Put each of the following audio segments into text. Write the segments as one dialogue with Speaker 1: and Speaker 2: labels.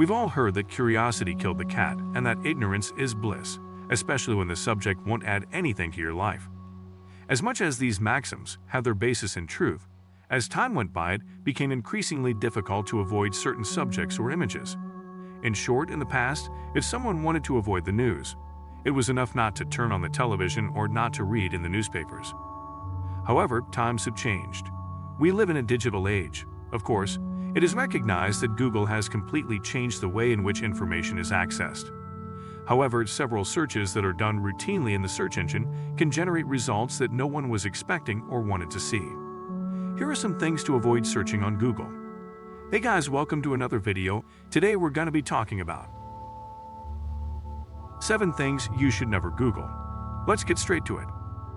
Speaker 1: We've all heard that curiosity killed the cat and that ignorance is bliss, especially when the subject won't add anything to your life. As much as these maxims have their basis in truth, as time went by it became increasingly difficult to avoid certain subjects or images. In short, in the past, if someone wanted to avoid the news, it was enough not to turn on the television or not to read in the newspapers. However, times have changed. We live in a digital age. Of course, it is recognized that Google has completely changed the way in which information is accessed. However, several searches that are done routinely in the search engine can generate results that no one was expecting or wanted to see. Here are some things to avoid searching on Google. Hey guys, welcome to another video. Today we're going to be talking about 7 things you should never Google. Let's get straight to it.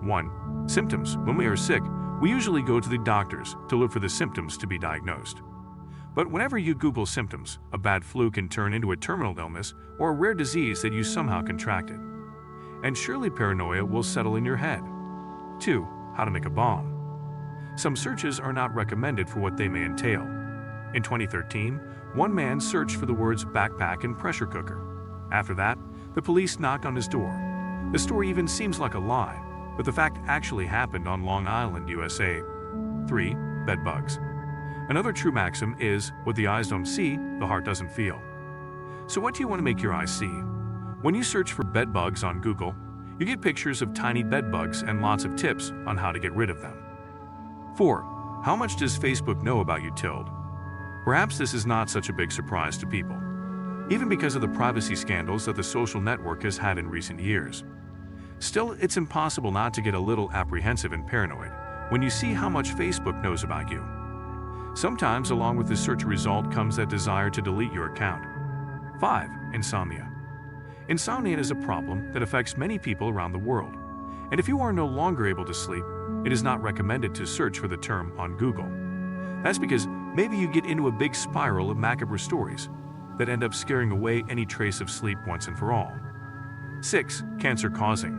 Speaker 1: 1. Symptoms. When we are sick, we usually go to the doctors to look for the symptoms to be diagnosed. But whenever you Google symptoms, a bad flu can turn into a terminal illness or a rare disease that you somehow contracted. And surely paranoia will settle in your head. 2. How to make a bomb. Some searches are not recommended for what they may entail. In 2013, one man searched for the words backpack and pressure cooker. After that, the police knocked on his door. The story even seems like a lie, but the fact actually happened on Long Island, USA. 3. Bed bugs. Another true maxim is, what the eyes don't see, the heart doesn't feel. So what do you want to make your eyes see? When you search for bed bugs on Google, you get pictures of tiny bed bugs and lots of tips on how to get rid of them. 4. How much does Facebook know about you, Tilde? Perhaps this is not such a big surprise to people, even because of the privacy scandals that the social network has had in recent years. Still, it's impossible not to get a little apprehensive and paranoid when you see how much Facebook knows about you. Sometimes along with the search result comes that desire to delete your account. 5. Insomnia. Insomnia is a problem that affects many people around the world, and if you are no longer able to sleep, it is not recommended to search for the term on Google. That's because maybe you get into a big spiral of macabre stories that end up scaring away any trace of sleep once and for all. 6. Cancer causing.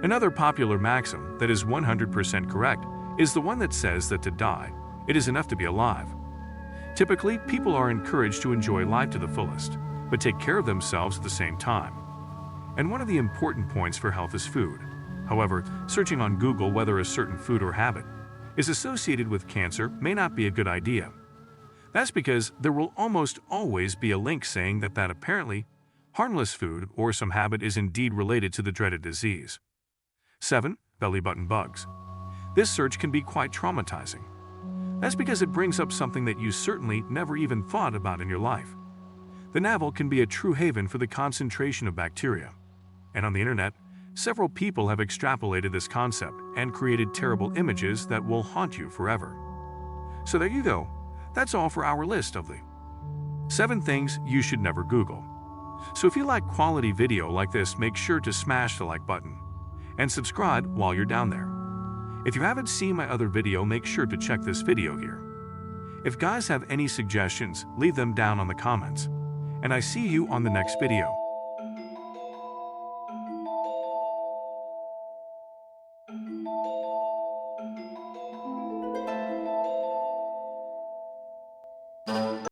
Speaker 1: Another popular maxim that is 100% correct is the one that says that to die, it is enough to be alive. Typically, people are encouraged to enjoy life to the fullest, but take care of themselves at the same time. And one of the important points for health is food. However, searching on Google whether a certain food or habit is associated with cancer may not be a good idea. That's because there will almost always be a link saying that apparently harmless food or some habit is indeed related to the dreaded disease. 7. Belly button bugs. This search can be quite traumatizing. That's because it brings up something that you certainly never even thought about in your life. The navel can be a true haven for the concentration of bacteria. And on the internet, several people have extrapolated this concept and created terrible images that will haunt you forever. So there you go. That's all for our list of the 7 things you should never Google. So if you like quality video like this, make sure to smash the like button and subscribe while you're down there. If you haven't seen my other video, make sure to check this video here. If guys have any suggestions, leave them down on the comments. And I see you on the next video.